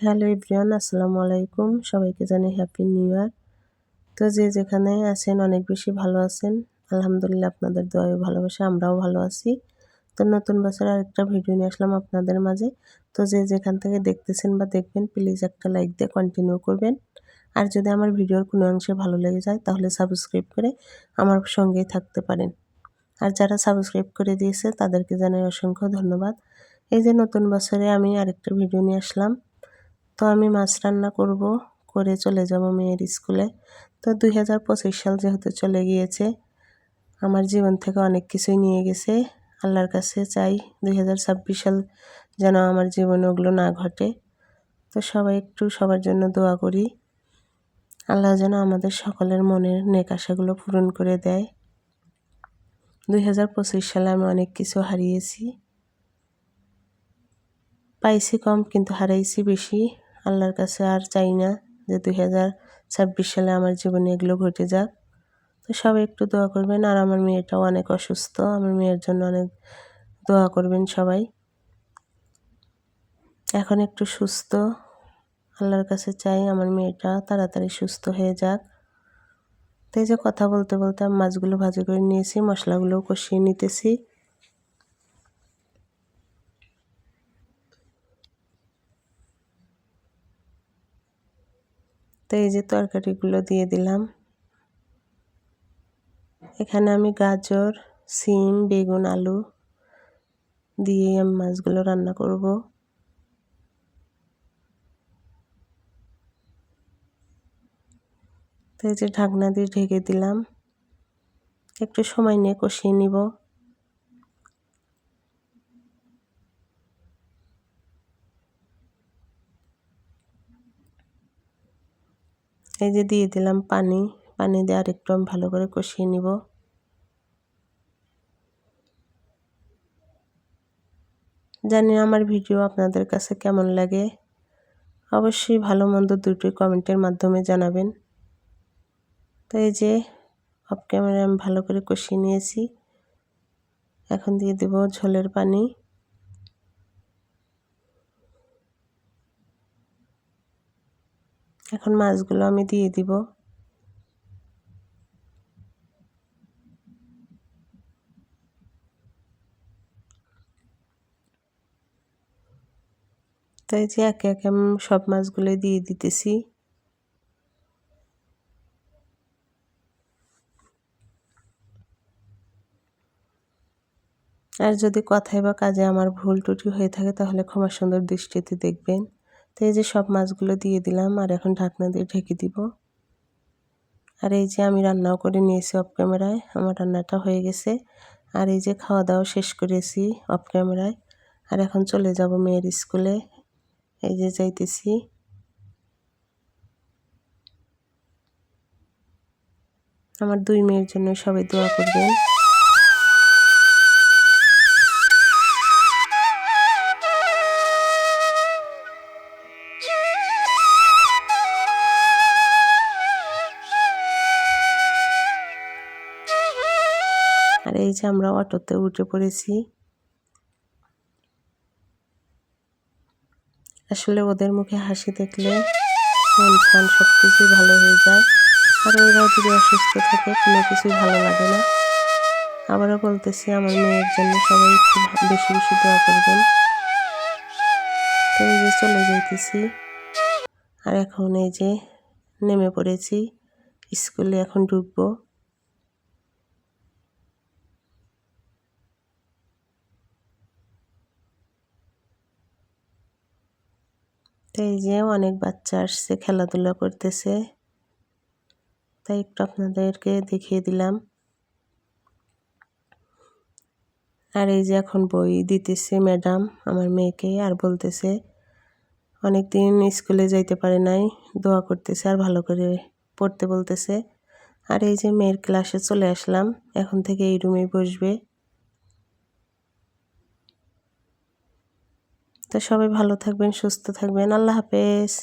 Hello everyone, আসসালামু আলাইকুম। সবাইকে জানাই হ্যাপি নিউ ইয়ার। তো যে যেখানে আছেন অনেক বেশি ভালো আছেন। আলহামদুলিল্লাহ, আপনাদের দোয়ায় ভালোবাসা আমরাও ভালো আছি। তো নতুন বছরের আরেকটা ভিডিও নিয়ে আসলাম আপনাদের মাঝে। তো যে যেখান থেকে দেখতেছেন বা দেখবেন প্লিজ একটা লাইক দিয়ে কন্টিনিউ করবেন। আর যদি আমার ভিডিওর কোনো অংশে ভালো লেগে যায় তাহলে সাবস্ক্রাইব করে আমার সঙ্গেই থাকতে পারেন। আর যারা সাবস্ক্রাইব করে দিয়েছে তাদেরকে জানাই অসংখ্য ধন্যবাদ। এই যে নতুন বছরে আমি আরেকটা ভিডিও নিয়ে আসলাম। তো আমি মাছ রান্না করব, করে চলে যাব মেয়ের স্কুলে। তো 2025 সাল যেহেতু চলে গিয়েছে, আমার জীবন থেকে অনেক কিছুই নিয়ে গেছে। আল্লাহর কাছে চাই 2026 সাল যেন আমার জীবনে ওগুলো না ঘটে। তো সবাই একটু সবার জন্য দোয়া করি। আল্লাহ যেন আমাদের সকলের মনের নেক আশাগুলো পূরণ করে দেয়। 2025 সালে আমি অনেক কিছু হারিয়েছি, পাইছি কম কিন্তু হারাইছি বেশি। আল্লাহর কাছে আর চাই না যে 2026 সালে আমার জীবনে এগুলো ঘটে যাক। তো সবাই একটু দোয়া করবেন। আর আমার মেয়েটাও অনেক অসুস্থ, আমার মেয়ের জন্য অনেক দোয়া করবেন সবাই। এখন একটু সুস্থ, আল্লাহর কাছে চাই আমার মেয়েটা তাড়াতাড়ি সুস্থ হয়ে যাক। তো এই যে কথা বলতে বলতে আমি মাছগুলো ভাজি করে নিয়েছি, মশলাগুলোও কষিয়ে নিতেছি। তো এই যে তরকারিগুলো দিয়ে দিলাম। এখানে আমি গাজর, সিম, বেগুন, আলু দিয়ে আমি মাছগুলো রান্না করব। তো এই যে ঢাকনা দিয়ে ঢেকে দিলাম, একটু সময় নিয়ে কষিয়ে নিব। এই যে দিয়ে দিলাম পানি, পানি দিয়ে আরেকটু আমি ভালো করে কষিয়ে নিব। জানি না আমার ভিডিও আপনাদের কাছে কেমন লাগে, অবশ্যই ভালো মন্দ দুটোই কমেন্টের মাধ্যমে জানাবেন। তো এই যে অফ ক্যামেরায় আমি ভালো করে কষিয়ে নিয়েছি। এখন দিয়ে দেব ঝোলের পানি। এখন মাছগুলো আমি দিয়ে দিব। তো এই যে একে একে আমি সব মাছগুলো দিয়ে দিতেছি। আর যদি কথায় বা কাজে আমার ভুল ত্রুটি হয়ে থাকে তাহলে ক্ষমা সুন্দর দৃষ্টিতে দেখবেন। তো এই যে সব মাছগুলো দিয়ে দিলাম, আর এখন ঢাকনা দিয়ে ঢেকে দিব। আর এই যে আমি রান্নাও করে নিয়েছি অফ ক্যামেরায়, আমার রান্নাটা হয়ে গেছে। আর এই যে খাওয়া দাওয়া শেষ করেছি অফ ক্যামেরায়। আর এখন চলে যাব মেয়ের স্কুলে। এই যে যাইতেছি। আমার 2 মেয়ের জন্য সবাই দোয়া করবেন। আর এই যে আমরা অটোতে উঠে পড়েছি। আসলে ওদের মুখে হাসি দেখলে মন প্রাণ সব কিছুই ভালো হয়ে যায়। আর ওরা যদি অসুস্থ থাকে কোনো কিছুই ভালো লাগে না। আবারও বলতেছি আমার মেয়ের জন্য সবাই একটু বেশি বেশি দোয়া করবেন। তো এই যে চলে যাইতেছি। আর এখন এই যে নেমে পড়েছি, স্কুলে এখন ঢুকবো। তো এই যে অনেক বাচ্চা আসছে, খেলাধুলা করতেছে, তাই একটু আপনাদেরকে দেখিয়ে দিলাম। আর এই যে এখন বই দিতেছে ম্যাডাম আমার মেয়েকে, আর বলতেছে অনেকদিন স্কুলে যাইতে পারে নাই, দোয়া করতেছে আর ভালো করে পড়তে বলতেছে। আর এই যে মেয়ের ক্লাসে চলে আসলাম, এখন থেকে এই রুমেই বসবে। তো সবাই ভালো থাকবেন, সুস্থ থাকবেন। আল্লাহ হাফেজ।